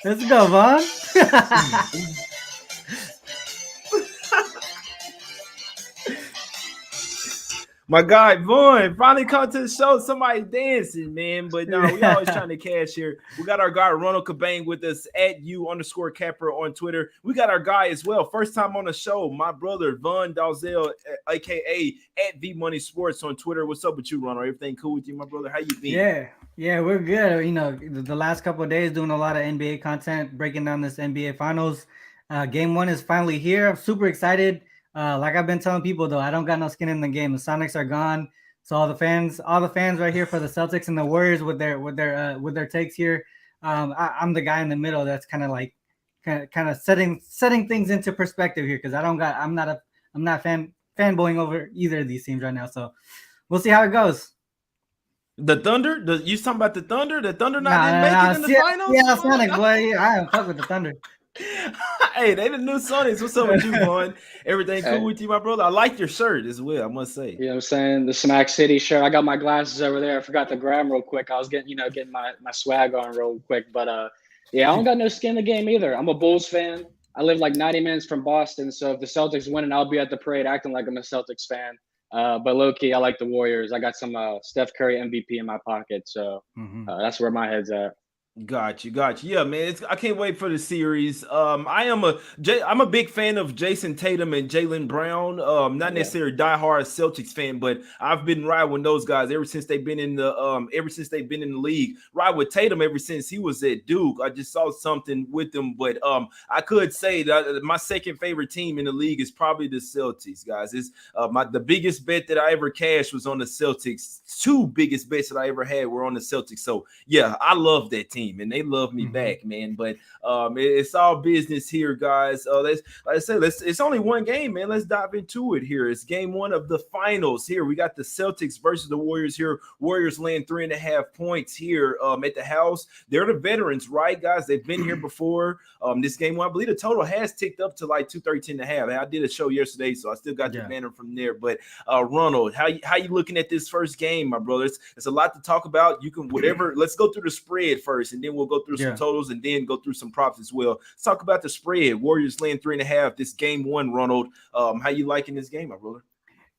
Let's go, Vaughn. My guy Vaughn finally come to the show. Somebody dancing, man. But no, we always trying to cash here. We got our guy Ronald Cabang with us at @u_capper on Twitter. We got our guy as well. First time on the show, my brother Vaughn Dalzell, aka at V Money Sports on Twitter. What's up with you, Ronald? Everything cool with you, my brother? How you been? Yeah, we're good. The last couple of days doing a lot of NBA content, breaking down this NBA Finals. Game one is finally here. I'm super excited. Like I've been telling people though, I don't got no skin in the game. The Sonics are gone, so all the fans right here for the Celtics and the Warriors with their takes here. I'm the guy in the middle that's kind of like kind of setting things into perspective here because I'm not fanboying over either of these teams right now. So we'll see how it goes. The Thunder? You talking about the Thunder? The Thunder not Nah, didn't nah, make it nah. in the See, finals? yeah, Sonic boy. I don't fuck with the Thunder. Hey, they the new Sonics. What's up with you, Vaughn? Everything cool Hey, with you, my brother? I like your shirt as well, I must say. you know what I'm saying? The Smack City shirt. I got my glasses over there. I forgot to grab 'em real quick. I was getting my swag on real quick. But yeah, I don't got no skin in the game either. I'm a Bulls fan. I live like 90 minutes from Boston, so if the Celtics win, I'll be at the parade acting like I'm a Celtics fan. But low key, I like the Warriors. I got some Steph Curry MVP in my pocket, so Mm-hmm. that's where my head's at. Got you. Yeah, man. I can't wait for the series. I'm a big fan of Jason Tatum and Jalen Brown. Not Yeah. necessarily a diehard Celtics fan, but I've been riding with those guys ever since they've been in the league. Ride with Tatum ever since he was at Duke. I just saw something with them, but I could say that my second favorite team in the league is probably the Celtics, guys. It's the biggest bet that I ever cashed was on the Celtics. Two biggest bets that I ever had were on the Celtics. So yeah, I love that team and they love me Mm-hmm. back, man. But it's all business here, guys. It's only one game, man. Let's dive into it here. It's game one of the finals here. We got the Celtics versus the Warriors here. Warriors laying 3.5 points here at the house. They're the veterans, right, guys? They've been here before. This game one, I believe the total has ticked up to like 213.5. I did a show yesterday, so I still got the Yeah. banner from there. But Ronald, how you looking at this first game, my brothers? It's a lot to talk about. You can whatever. Let's go through the spread first, and then we'll go through some Yeah. totals, and then go through some props as well. Let's talk about the spread. Warriors laying 3.5. This game one, Ronald. How you liking this game, my brother?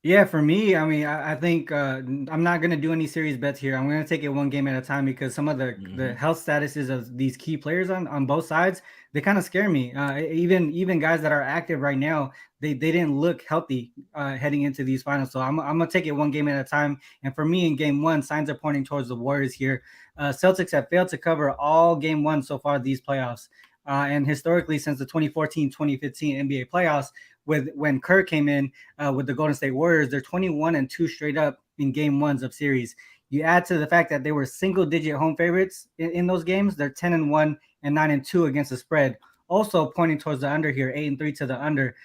Yeah, for me, I mean, I think I'm not gonna do any serious bets here. I'm gonna take it one game at a time because some of the Mm-hmm. health statuses of these key players on both sides, they kind of scare me. Even guys that are active right now, they didn't look healthy heading into these finals. So I'm gonna take it one game at a time. And for me, in game one, signs are pointing towards the Warriors here. Celtics have failed to cover all game one so far these playoffs. And historically, since the 2014-2015 NBA playoffs, with when Kerr came in with the Golden State Warriors, they're 21-2 straight up in game ones of series. You add to the fact that they were single-digit home favorites in those games. They're 10-1 and 9-2 against the spread. Also pointing towards the under here, 8-3 to the under.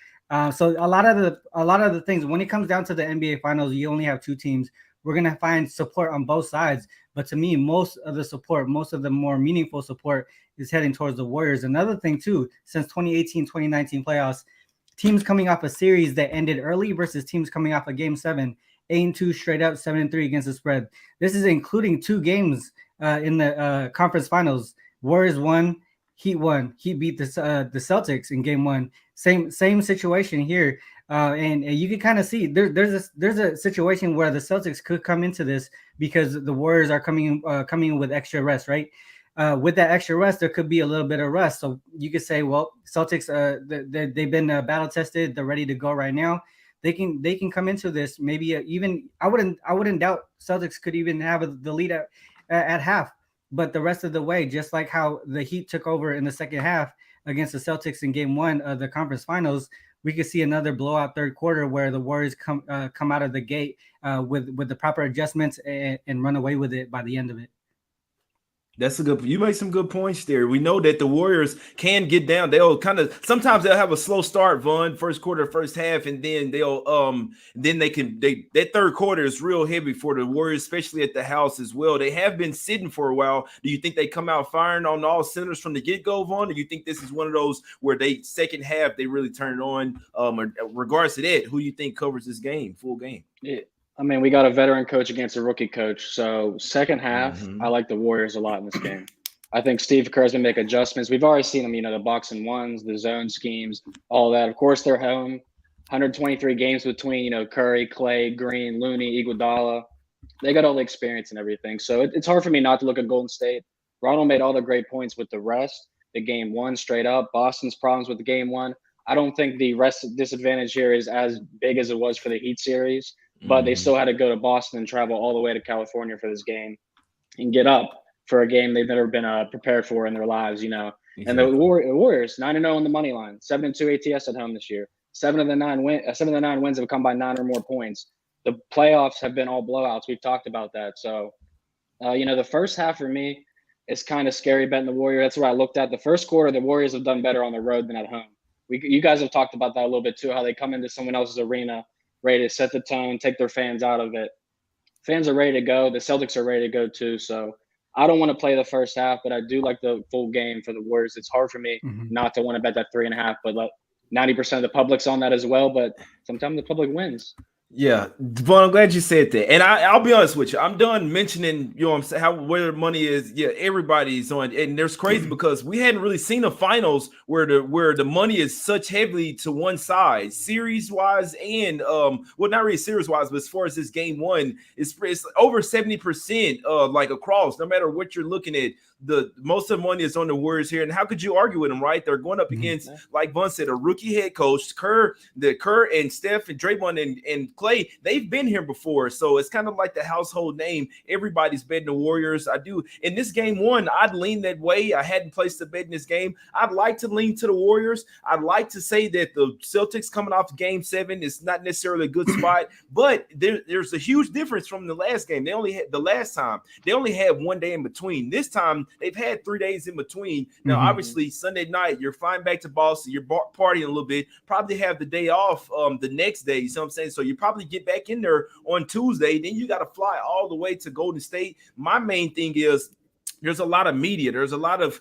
So a lot of the things when it comes down to the NBA Finals, you only have two teams. We're gonna find support on both sides, but to me, most of the more meaningful support is heading towards the Warriors. Another thing too, since 2018-2019 playoffs, teams coming off a series that ended early versus teams coming off a game seven, 8-2 straight up, 7-3 against the spread. This is including two games in the conference finals. Warriors won, Heat won. Heat beat the Celtics in game one. Same situation here. And you can kind of see there's a situation where the Celtics could come into this because the Warriors are coming in with extra rest, right? With that extra rest, there could be a little bit of rest. So you could say, well, Celtics, they've been battle tested. They're ready to go right now. They can come into this maybe even. I wouldn't doubt Celtics could even have the lead at half, but the rest of the way, just like how the Heat took over in the second half against the Celtics in Game One of the conference finals, we could see another blowout third quarter where the Warriors come out of the gate with the proper adjustments and run away with it by the end of it. That's a good. You make some good points there. We know that the Warriors can get down. They'll sometimes they'll have a slow start, Vaughn, first quarter, first half, and then that third quarter is real heavy for the Warriors, especially at the house as well. They have been sitting for a while. Do you think they come out firing on all cylinders from the get go, Vaughn? Or do you think this is one of those where they second half they really turn it on? Or regards to that, who do you think covers this game, full game? Yeah. I mean, we got a veteran coach against a rookie coach. So second half, I Mm-hmm. like the Warriors a lot in this game. I think Steve Kerr's going to make adjustments. We've already seen them, the box and ones, the zone schemes, all that. Of course, they're home. 123 games between, Curry, Clay, Green, Looney, Iguodala. They got all the experience and everything. So it's hard for me not to look at Golden State. Ronald made all the great points with the rest. The game one straight up. Boston's problems with the game one. I don't think the rest disadvantage here is as big as it was for the Heat series, but they still had to go to Boston and travel all the way to California for this game and get up for a game they've never been prepared for in their lives, Exactly. And the Warriors 9-0 on the money line, 7-2 ATS at home this year. 7 of the 9 wins have come by 9 or more points. The playoffs have been all blowouts. We've talked about that. So, the first half for me is kind of scary betting the Warriors. That's what I looked at. The first quarter, the Warriors have done better on the road than at home. You guys have talked about that a little bit too, how they come into someone else's arena, ready to set the tone, take their fans out of it. Fans are ready to go. The Celtics are ready to go too. So I don't want to play the first half, but I do like the full game for the Warriors. It's hard for me not to want to bet that 3.5, but 90% of the public's on that as well. But sometimes the public wins. Yeah, Vaughn, I'm glad you said that. And I'll be honest with you. I'm done mentioning, what I'm saying, where the money is. Yeah, everybody's on. And there's crazy because we hadn't really seen the finals where the money is such heavily to one side, series-wise and not really series-wise, but as far as this game one, it's over 70% like across, no matter what you're looking at. The most of the money is on the Warriors here, and how could you argue with them, right? They're going up against, like Vaughn said, a rookie head coach. Kerr and Steph and Draymond and Clay, they've been here before, so it's kind of like the household name. Everybody's betting the Warriors. I do. In this game one, I'd lean that way. I hadn't placed a bet in this game. I'd like to lean to the Warriors. I'd like to say that the Celtics coming off game 7 is not necessarily a good spot, but there's a huge difference from the last game. They only had 1 day in between. This time, they've had 3 days in between. Now, obviously, Sunday night, you're flying back to Boston. You're partying a little bit. Probably have the day off the next day. You see what I'm saying? So you probably get back in there on Tuesday. Then you got to fly all the way to Golden State. My main thing is there's a lot of media. There's a lot of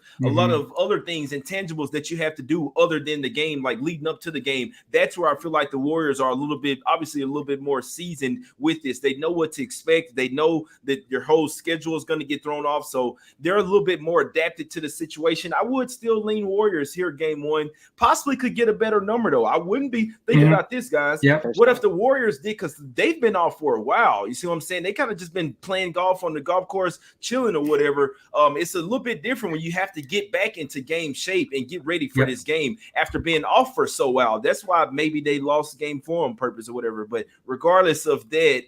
other things, intangibles that you have to do other than the game, like leading up to the game. That's where I feel like the Warriors are obviously a little bit more seasoned with this. They know what to expect. They know that their whole schedule is going to get thrown off. So they're a little bit more adapted to the situation. I would still lean Warriors here game one. Possibly could get a better number, though. I wouldn't be thinking about this, guys. Yep. What if the Warriors did? Because they've been off for a while. You see what I'm saying? They kind of just been playing golf on the golf course, chilling or whatever. It's a little bit different when you have to get back into game shape and get ready for this game after being off for so while. That's why maybe they lost game 4 on purpose or whatever. But regardless of that,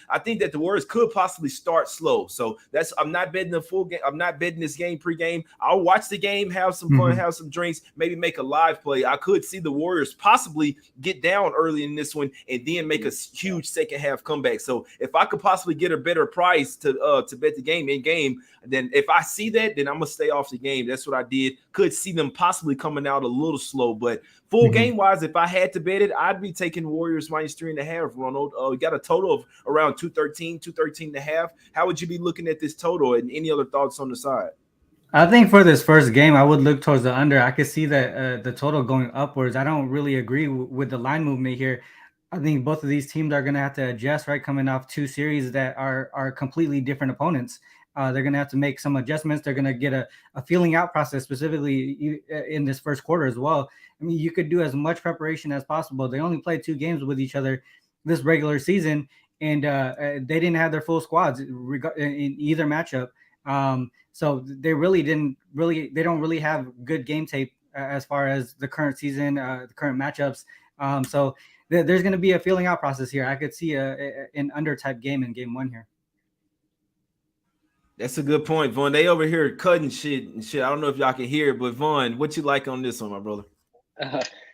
I think that the Warriors could possibly start slow. So I'm not betting the full game. I'm not betting this game pregame. I'll watch the game, have some fun, have some drinks, maybe make a live play. I could see the Warriors possibly get down early in this one and then make a huge second half comeback. So if I could possibly get a better price to bet the game in game, then if I see that, then I'm gonna stay off the game. That's what I did. Could see them possibly coming out a little slow, but full game wise, if I had to bet it, I'd be taking Warriors minus 3.5. Ronald, we got a total of around 213.5. How would you be looking at this total? And any other thoughts on the side? I think for this first game, I would look towards the under. I could see that the total going upwards. I don't really agree with the line movement here. I think both of these teams are going to have to adjust, right? Coming off 2 series that are completely different opponents. They're going to have to make some adjustments. They're going to get a feeling out process, specifically in this first quarter as well. I mean, you could do as much preparation as possible. They only played 2 games with each other this regular season, and they didn't have their full squads in either matchup. So they don't really have good game tape as far as the current season, the current matchups. So there's going to be a feeling out process here. I could see an under type game in game 1 here. That's a good point, Vaughn. They over here cutting shit and shit. I don't know if y'all can hear it, but Vaughn, what you like on this one, my brother?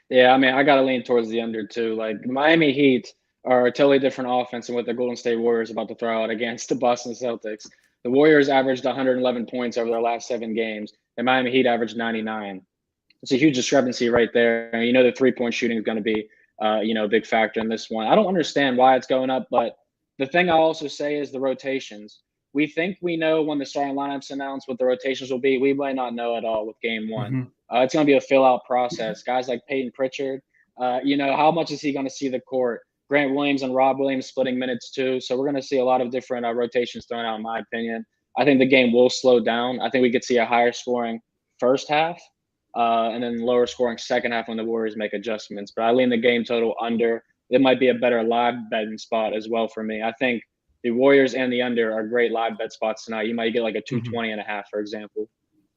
Yeah, I mean, I got to lean towards the under too. Like the Miami Heat are a totally different offense than what the Golden State Warriors about to throw out against the Boston Celtics. The Warriors averaged 111 points over their last 7 games. The Miami Heat averaged 99. It's a huge discrepancy right there. And the 3-point shooting is going to be, a big factor in this one. I don't understand why it's going up, but the thing I also say is the rotations. We think we know when the starting lineups announced what the rotations will be. We might not know at all with game 1. It's going to be a fill-out process. Guys like Peyton Pritchard, how much is he going to see the court? Grant Williams and Rob Williams splitting minutes too. So we're going to see a lot of different rotations thrown out, in my opinion. I think the game will slow down. I think we could see a higher scoring first half, and then lower scoring second half when the Warriors make adjustments. But I lean the game total under. It might be a better live betting spot as well for me. I think the Warriors and the under are great live bet spots tonight. You might get like a 220.5, for example.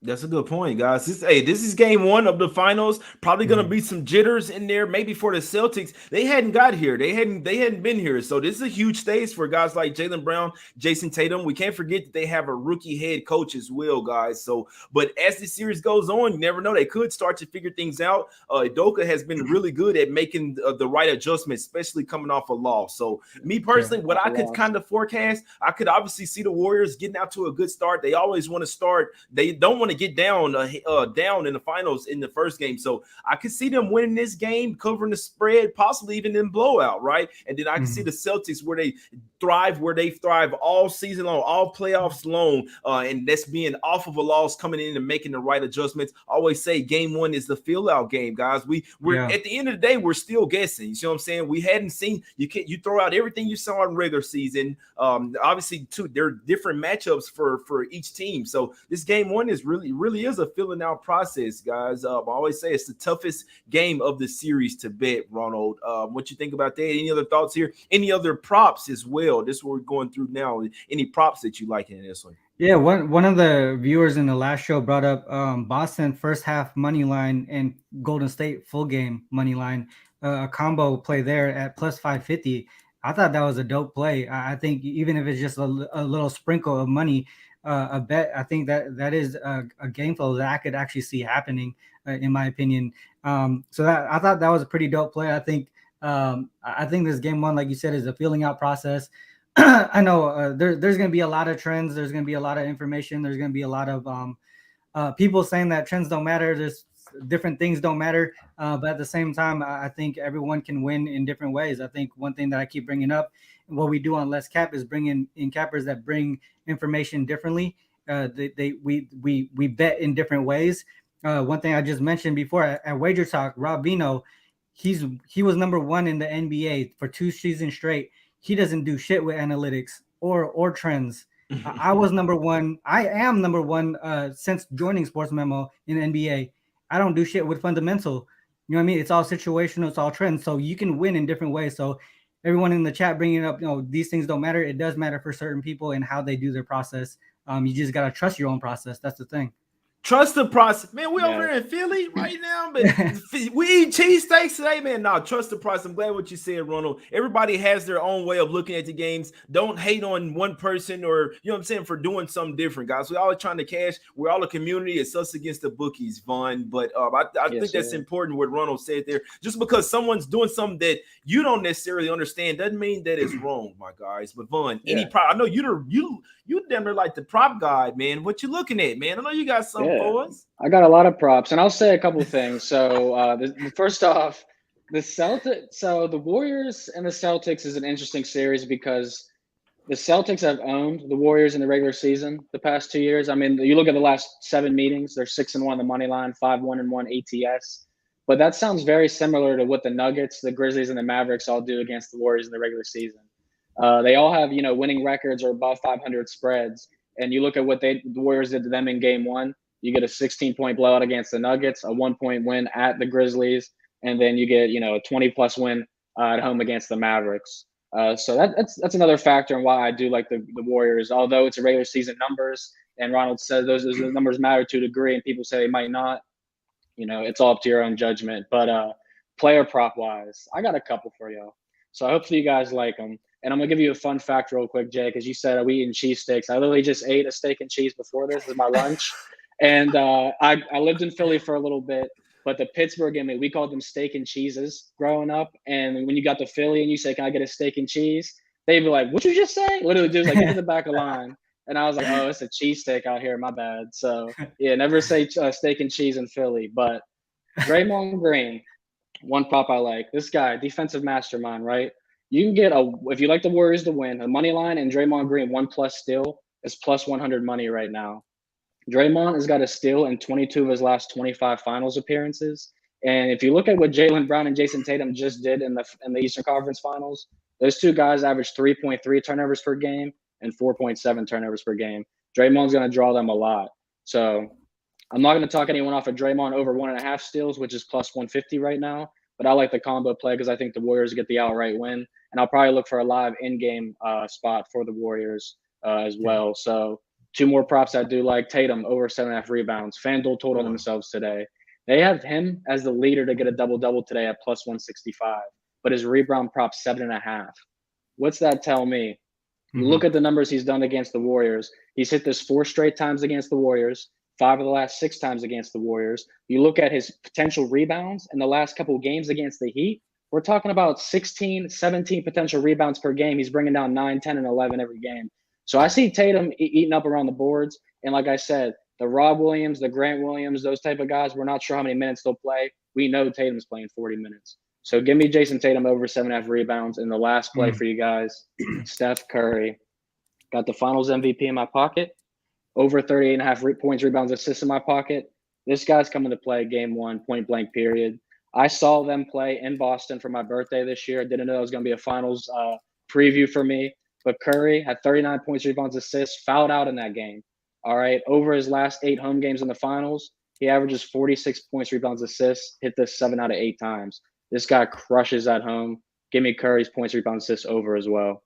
That's a good point, guys. This is game one of the finals. Probably gonna be some jitters in there. Maybe for the Celtics, they hadn't got here. They hadn't been here. So this is a huge stage for guys like Jaylen Brown, Jason Tatum. We can't forget that they have a rookie head coach as well, guys. So, but as the series goes on, you never know. They could start to figure things out. Udoka has been really good at making the right adjustments, especially coming off a loss. So, me personally, what I could kind of forecast, I could obviously see the Warriors getting out to a good start. They always want to start. They don't want to get down in the finals in the first game. So I could see them winning this game, covering the spread, possibly even in blowout, right? And then I can see the Celtics where they thrive all season long, all playoffs long, and that's being off of a loss, coming in and making the right adjustments. I always say game one is the fill-out game, guys. We're at the end of the day, we're still guessing. You see what I'm saying? We hadn't seen you throw out everything you saw in regular season. Obviously, too, there are different matchups for each team. So this game one is really is a filling out process, guys. I always say it's the toughest game of the series to bet, Ronald. What you think about that? Any other thoughts here? Any other props as well? This is what we're going through now. Any props that you like in this one? Yeah, one of the viewers in the last show brought up Boston first half money line and Golden State full game money line, a combo play there at plus 550. I thought that was a dope play. I think even if it's just a little sprinkle of money, a bet, I think that is a game flow that I could actually see happening, in my opinion. So that I thought that was a pretty dope play. I think this game one, like you said, is a feeling out process. I know there's going to be a lot of trends. There's going to be a lot of information. There's going to be a lot of people saying that trends don't matter. There's different things don't matter. But at the same time, I think everyone can win in different ways. I think one thing that I keep bringing up, and what we do on Let's Cap, is bring in cappers that bring information differently. We bet in different ways. One thing I just mentioned before at Wager Talk, Rob Vino, he was number one in the NBA for 2 seasons straight. He doesn't do shit with analytics or trends. I was number one. I am number one since joining Sports Memo in the NBA. I don't do shit with fundamental. You know what I mean? It's all situational. It's all trends. So you can win in different ways. So everyone in the chat bringing up, these things don't matter. It does matter for certain people and how they do their process. You just got to trust your own process. That's the thing. Trust the process, man. We over here in Philly right now, but we eat cheesesteaks today, man. No, trust the process. I'm glad what you said, Ronald. Everybody has their own way of looking at the games. Don't hate on one person or, you know what I'm saying, for doing something different, guys. We're always trying to cash. We're all a community. It's us against the bookies, Vaughn. But I think that's important what Ronald said there. Just because someone's doing something that you don't necessarily understand doesn't mean that it's wrong, my guys. But Vaughn, any prop? I know you damn near like the prop guy, man. What you looking at, man? I know you got something for us. I got a lot of props, and I'll say a couple things. So first off, the Warriors and the Celtics is an interesting series because the Celtics have owned the Warriors in the regular season the past 2 years. I mean, you look at the last 7 meetings, they're 6-1 the money line, 5-1-1 ATS. But that sounds very similar to what the Nuggets, the Grizzlies, and the Mavericks all do against the Warriors in the regular season. They all have, winning records or above 500 spreads. And you look at what the Warriors did to them in game one. You get a 16-point blowout against the Nuggets, a 1-point win at the Grizzlies, and then you get, a 20-plus win at home against the Mavericks. So that's another factor in why I do like the Warriors, although it's a regular season numbers. And Ronald says those numbers matter to a degree, and people say they might not. It's all up to your own judgment. But player prop wise, I got a couple for y'all. So hopefully you guys like them. And I'm going to give you a fun fact real quick, Jay, because you said we eating cheesesteaks. I literally just ate a steak and cheese before this. This is my lunch. And I lived in Philly for a little bit, but the Pittsburgh in me, we called them steak and cheeses growing up. And when you got to Philly and you say, "Can I get a steak and cheese?" They'd be like, "What'd you just say?" Literally, dude, like, get to the back of the line. And I was like, "Oh, it's a cheesesteak out here. My bad." So, yeah, never say steak and cheese in Philly. But Draymond Green, one prop I like. This guy, defensive mastermind, right? You can get if you like the Warriors to win, a money line and Draymond Green 1+ steal is plus 100 money right now. Draymond has got a steal in 22 of his last 25 finals appearances. And if you look at what Jaylen Brown and Jason Tatum just did in the Eastern Conference Finals, those two guys averaged 3.3 turnovers per game and 4.7 turnovers per game. Draymond's going to draw them a lot. So I'm not going to talk anyone off of Draymond over 1.5 steals, which is plus 150 right now. But I like the combo play because I think the Warriors get the outright win. And I'll probably look for a live in-game spot for the Warriors as well. So 2 more props I do like. Tatum over 7.5 rebounds. FanDuel total themselves today. They have him as the leader to get a double-double today at plus 165. But his rebound prop 7.5. What's that tell me? You look at the numbers he's done against the Warriors. He's hit this 4 straight times against the Warriors, 5 of the last 6 times against the Warriors. You look at his potential rebounds in the last couple of games against the Heat. We're talking about 16, 17 potential rebounds per game. He's bringing down 9, 10, and 11 every game. So I see Tatum eating up around the boards. And like I said, the Rob Williams, the Grant Williams, those type of guys, we're not sure how many minutes they'll play. We know Tatum's playing 40 minutes. So give me Jason Tatum over 7.5 rebounds. And the last play for you guys, Steph Curry. Got the finals MVP in my pocket. Over 38.5 points, rebounds, assists in my pocket. This guy's coming to play game 1, point blank period. I saw them play in Boston for my birthday this year. I didn't know it was going to be a finals preview for me. But Curry had 39 points, rebounds, assists, fouled out in that game. All right. Over his last 8 home games in the finals, he averages 46 points, rebounds, assists, hit this 7 out of 8 times. This guy crushes at home. Give me Curry's points, rebounds, assists over as well.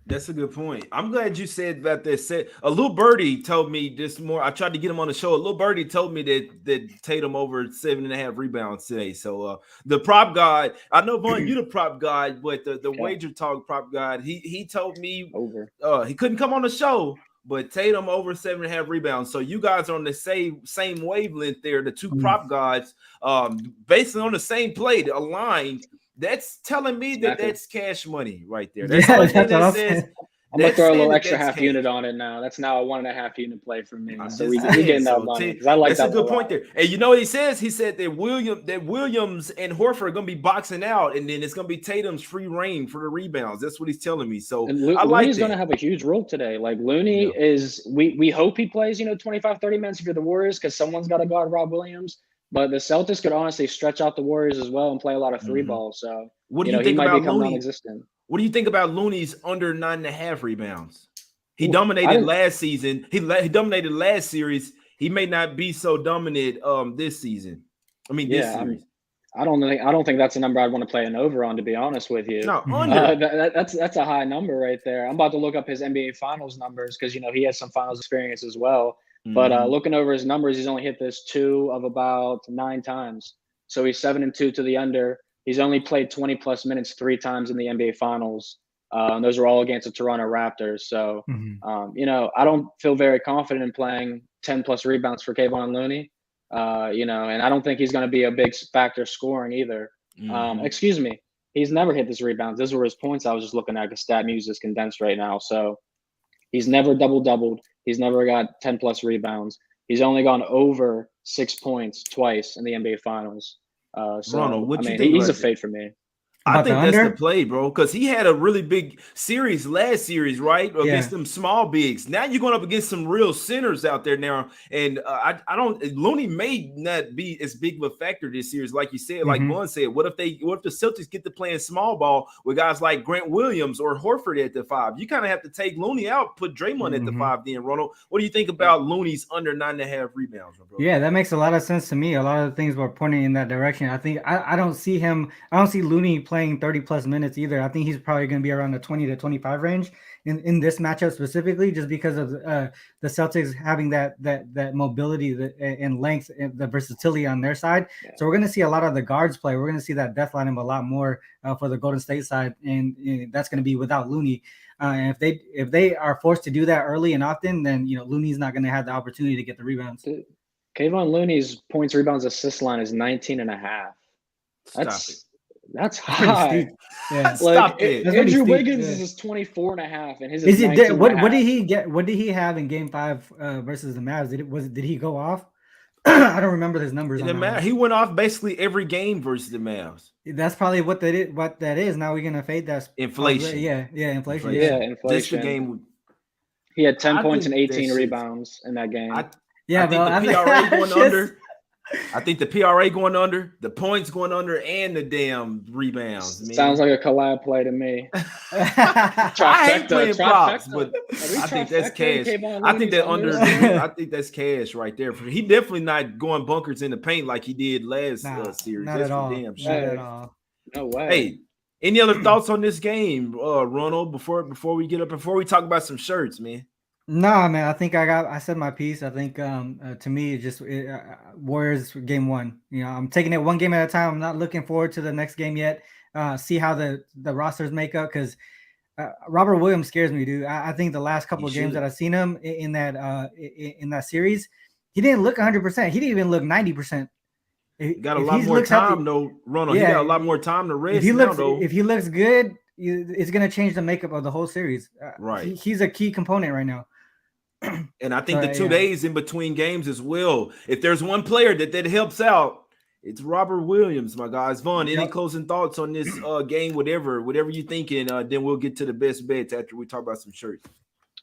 That's a good point. I'm glad you said about that. A little birdie told me this more. I tried to get him on the show. A little birdie told me that Tatum over 7.5 rebounds today. So the prop god, I know Vaughn, you the prop god, but the wager talk prop god, he told me over. He couldn't come on the show, but Tatum over 7.5 rebounds. So you guys are on the same wavelength there. The 2 prop gods, basically on the same play, aligned. That's telling me that that's cash money right there. That's the thing that says. I'm going to throw a little extra half unit on it now. That's now a 1.5 unit play for me. So we getting that money. I like that's a good point there. And you know what he says? He said that Williams and Horford are going to be boxing out, and then it's going to be Tatum's free reign for the rebounds. That's what he's telling me. So I like Looney's going to have a huge role today. Like Looney is, we hope he plays, 25, 30 minutes if you're the Warriors because someone's got to guard Rob Williams. But the Celtics could honestly stretch out the Warriors as well and play a lot of 3 balls. So what do you think he might about become Looney? Non-existent. What do you think about Looney's under 9.5 rebounds? He dominated last season. He dominated last series. He may not be so dominant this season. I mean, this series. I don't think that's a number I'd want to play an over on, to be honest with you. No, under. That's a high number right there. I'm about to look up his NBA Finals numbers because he has some Finals experience as well. But looking over his numbers, he's only hit this 2 of about 9 times. So he's 7-2 to the under. He's only played 20 plus minutes 3 times in the NBA Finals. And those are all against the Toronto Raptors. So, I don't feel very confident in playing 10 plus rebounds for Kevon Looney. And I don't think he's going to be a big factor scoring either. Excuse me. He's never hit his rebounds. Those were his points I was just looking at because Stat Muse is condensed right now. So he's never doubled. He's never got 10 plus rebounds. He's only gone over 6 points twice in the NBA Finals. Ronald, what you think? He's a fade for me. I think that's the play, bro, because he had a really big series last series, right? Against them small bigs. Now you're going up against some real centers out there now. And Looney may not be as big of a factor this series, like you said, like Vaughn said. What if the Celtics get to playing small ball with guys like Grant Williams or Horford at the 5? You kind of have to take Looney out, put Draymond at the 5 then, Ronald. What do you think about Looney's under 9.5 rebounds, bro? Yeah, that makes a lot of sense to me. A lot of the things were pointing in that direction. I think I don't see Looney playing 30 plus minutes either. I think he's probably going to be around the 20 to 25 range in this matchup specifically, just because of the Celtics having that mobility and length and the versatility on their side. So we're going to see a lot of the guards play. We're going to see that death lineup a lot more for the Golden State side, and that's going to be without Looney. And if they are forced to do that early and often, then Looney's not going to have the opportunity to get the rebounds. Kevon Looney's points, rebounds, assist line is 19.5. That's high. Yeah. Stop it. Andrew Wiggins is 24.5, and his is what did he get? What did he have in Game 5 versus the Mavs? Did he go off? I don't remember his numbers. He went off basically every game versus the Mavs. That's probably what that is. Now we're gonna fade that inflation. Inflation. Inflation. This the game. He had 10 points and 18 rebounds in that game. I think the PRA going under. I think the PRA going under, the points going under, and the damn rebounds. Man. Sounds like a collab play to me. I hate playing props, but I think that's cash. I think that under. I think that's cash right there. He definitely not going bunkers in the paint like he did last series. Not That's at all. damn sure. Not at all. No way. Hey, any other thoughts on this game, Ronald? Before we talk about some shirts, man. No, man. I think I said my piece. I think to me, Warriors game 1. You know, I'm taking it one game at a time. I'm not looking forward to the next game yet. See how the rosters make up, because Robert Williams scares me, dude. I think the last couple of games that I've seen him in that series, he didn't look 100%. He didn't even look 90%. Got a lot more time, though, Ronald. Yeah, he got a lot more time to rest. If he looks good, it's gonna change the makeup of the whole series. Right. He's a key component right now. And I think the 2 days in between games as well. If there's one player that helps out, it's Robert Williams, my guys. Vaughn, any closing thoughts on this game? Whatever you're thinking, then we'll get to the best bets after we talk about some shirts.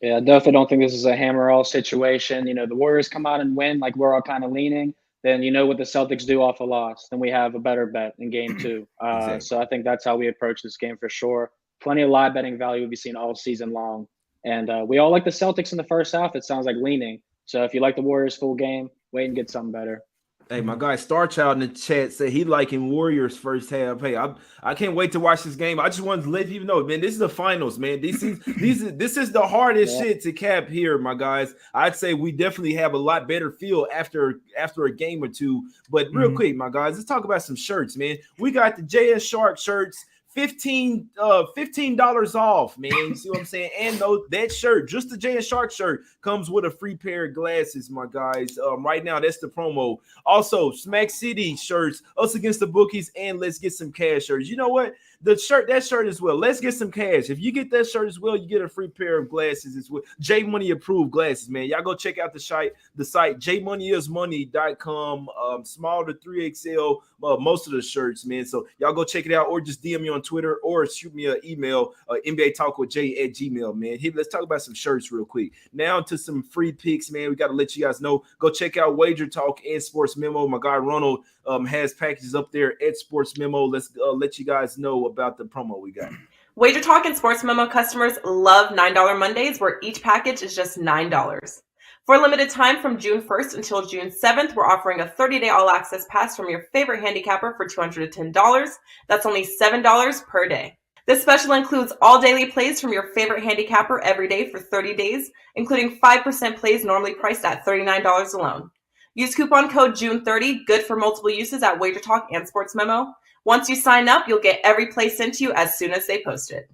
Yeah, I definitely don't think this is a hammer-all situation. You know, the Warriors come out and win like we're all kind of leaning. Then you know what the Celtics do off a loss. Then we have a better bet in game 2. Exactly. So I think that's how we approach this game for sure. Plenty of live betting value we've seen all season long. And we all like the Celtics in the first half. It sounds like leaning. So if you like the Warriors full game, wait and get something better. Hey, my guy Starchild in the chat said he liking Warriors first half. Hey, I can't wait to watch this game. I just wanted to let you know, man, this is the finals, man. This is the hardest shit to cap here, my guys. I'd say we definitely have a lot better feel after a game or two. But real quick, my guys, let's talk about some shirts, man. We got the JS Shark shirts. $15 off, man. You see what I'm saying? And that shirt, just the JS Shark shirt, comes with a free pair of glasses, my guys. Right now, that's the promo. Also, Smack City shirts, Us Against the Bookies, and Let's Get Some Cash shirts. You know what? That shirt as well. Let's get some cash. If you get that shirt as well, you get a free pair of glasses as well. J Money approved glasses, man. Y'all go check out the site jmoneyismoney.com. Small to 3XL, most of the shirts, man. So y'all go check it out, or just DM me on Twitter, or shoot me an email, NbaTalkWithJay@gmail, man. Here, let's talk about some shirts real quick. Now to some free picks, man. We got to let you guys know. Go check out Wager Talk and Sports Memo. My guy Ronald has packages up there at Sports Memo. Let's let you guys know about the promo we got. Wager Talk and Sports Memo customers love $9 Mondays, where each package is just $9. For a limited time from June 1st until June 7th, we're offering a 30-day all-access pass from your favorite handicapper for $210. That's only $7 per day. This special includes all daily plays from your favorite handicapper every day for 30 days, including 5% plays normally priced at $39 alone. Use coupon code June30, good for multiple uses at Wager Talk and Sports Memo. Once you sign up, you'll get every play sent to you as soon as they post it.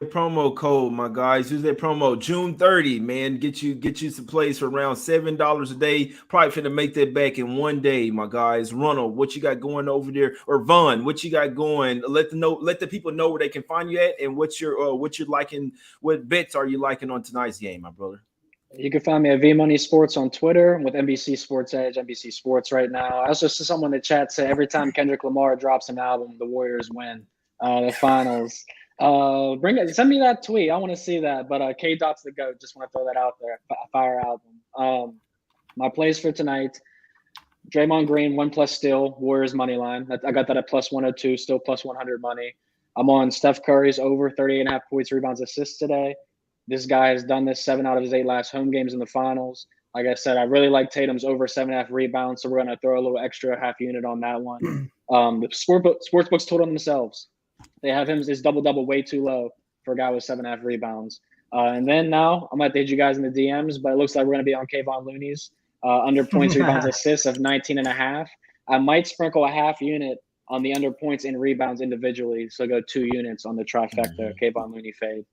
Promo code, my guys. Use that promo June30, man. Get you some plays for around $7 a day. Probably finna make that back in one day, my guys. Ronald, what you got going over there? Or Vaughn, what you got going? Let the people know where they can find you at, and what you're liking. What bets are you liking on tonight's game, my brother? You can find me at VMoney Sports on Twitter with NBC Sports Edge, NBC Sports right now. I also saw someone in the chat say every time Kendrick Lamar drops an album, the Warriors win the finals. Send me that tweet. I want to see that. But K Dot's the GOAT. Just want to throw that out there. Fire album. My plays for tonight: Draymond Green 1+ steal, Warriors money line. I got that at +102, still +100 money. I'm on Steph Curry's over 38.5 points, rebounds, assists today. This guy has done this 7 out of his 8 last home games in the finals. Like I said, I really like Tatum's over 7.5 rebounds, so we're going to throw a little extra half unit on that one. The sportsbooks told on themselves. They have his double-double way too low for a guy with 7.5 rebounds. And then now, I might hit you guys in the DMs, but it looks like we're going to be on Kayvon Looney's under points, rebounds, assists of 19.5. I might sprinkle a half unit on the under points and rebounds individually, so go 2 units on the trifecta, Kayvon Looney fade.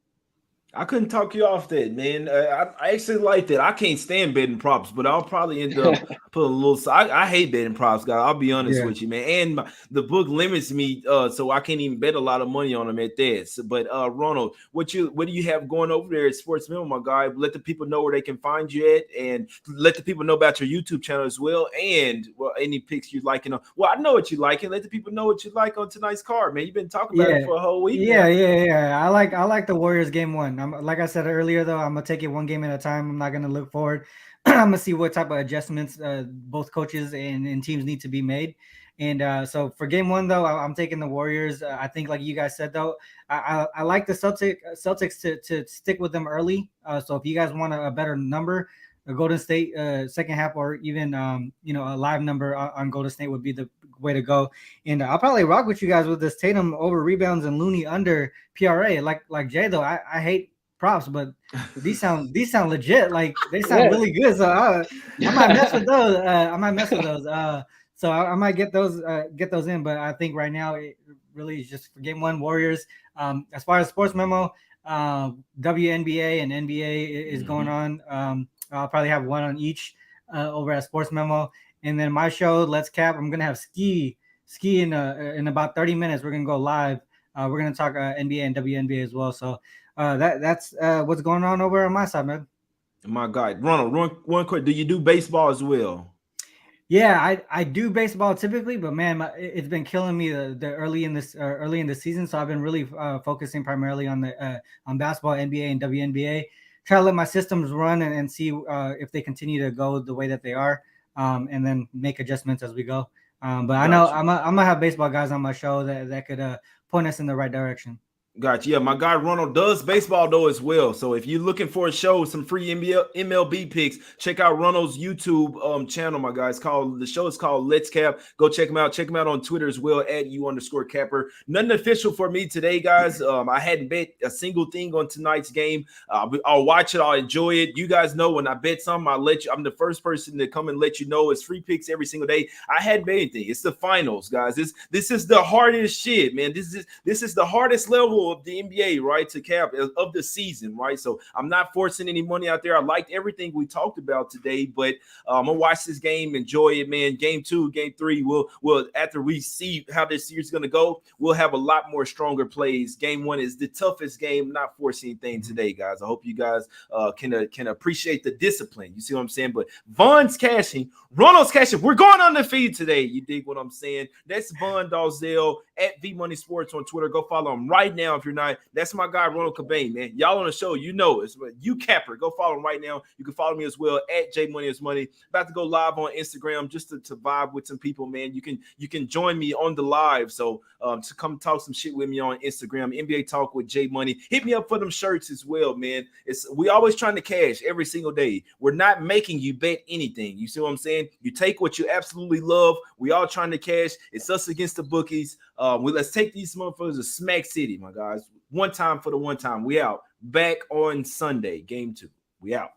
I couldn't talk you off that, man. I actually like that. I can't stand betting props, but I'll probably end up putting a little. I hate betting props, guys. I'll be honest with you, man. And the book limits me, so I can't even bet a lot of money on them at that. So, but Ronald, what do you have going over there at Sports Memo, my guy? Let the people know where they can find you at, and let the people know about your YouTube channel as well. And any picks you liking on. Well, I know what you like, and let the people know what you like on tonight's card, man. You've been talking about it for a whole week. Yeah. I like the Warriors game 1. important. Like I said earlier, though, I'm gonna take it one game at a time. I'm not gonna look forward. I'm gonna see what type of adjustments both coaches and teams need to be made. And so for game one, though, I'm taking the Warriors. I think, like you guys said, though, I like the Celtics to stick with them early. So if you guys want a better number, the Golden State second half, or even a live number on Golden State would be the way to go. And I'll probably rock with you guys with this Tatum over rebounds and Looney under PRA. Like Jay, though, I hate props, but these sound legit. Like they sound really good. So I might mess with those. So I might get those in. But I think right now it really is just for game one, Warriors. As far as sports memo, WNBA and NBA is going on. I'll probably have one on each over at Sports Memo. And then my show, Let's Cap, I'm going to have ski in about 30 minutes. We're going to go live. We're going to talk NBA and WNBA as well. So that's what's going on over on my side, man. My God. Ronald, one quick. Do you do baseball as well? Yeah, I do baseball typically, but man, it's been killing me the early in the season. So I've been really focusing primarily on basketball, NBA, and WNBA. Try to let my systems run and see if they continue to go the way that they are, and then make adjustments as we go. But I know I'm gonna have baseball guys on my show that could point us in the right direction. Gotcha. Yeah, my guy Ronald does baseball though as well. So if you're looking for a show, some free MLB picks, check out Ronald's YouTube channel, my guys. The show is called Let's Cap. Go check him out. Check him out on Twitter as well at @U_Capper. Nothing official for me today, guys. I hadn't bet a single thing on tonight's game. I'll watch it. I'll enjoy it. You guys know when I bet something, I'll let you. I'm the first person to come and let you know. It's free picks every single day. I hadn't bet anything. It's the finals, guys. This is the hardest shit, man. This is the hardest level of the NBA, right, to cap of the season, right? So I'm not forcing any money out there. I liked everything we talked about today, but I'm gonna watch this game, enjoy it, man. Game 2, game 3, we'll after we see how this series is gonna go, we'll have a lot more stronger plays. Game 1 is the toughest game. Not forcing anything today, guys. I hope you guys can appreciate the discipline. You see what I'm saying? But Von's cashing, Ronald's cashing. We're going on the feed today. You dig what I'm saying? That's Von Dalzell at V-Money Sports on Twitter. Go follow him right now if you're not. That's my guy, Ronald Cabang, man. Y'all on the show, you know it's you capper. Go follow him right now. You can follow me as well at JMoneyIsMoney. About to go live on Instagram just to vibe with some people, man. You can join me on the live. So to come talk some shit with me on Instagram, NBA Talk with Jay Money. Hit me up for them shirts as well, man. We always trying to cash every single day. We're not making you bet anything. You see what I'm saying? You take what you absolutely love. We all trying to cash. It's us against the bookies. Let's take these motherfuckers to Smack City, my guys. One time for the one time. We out. Back on Sunday, game 2. We out.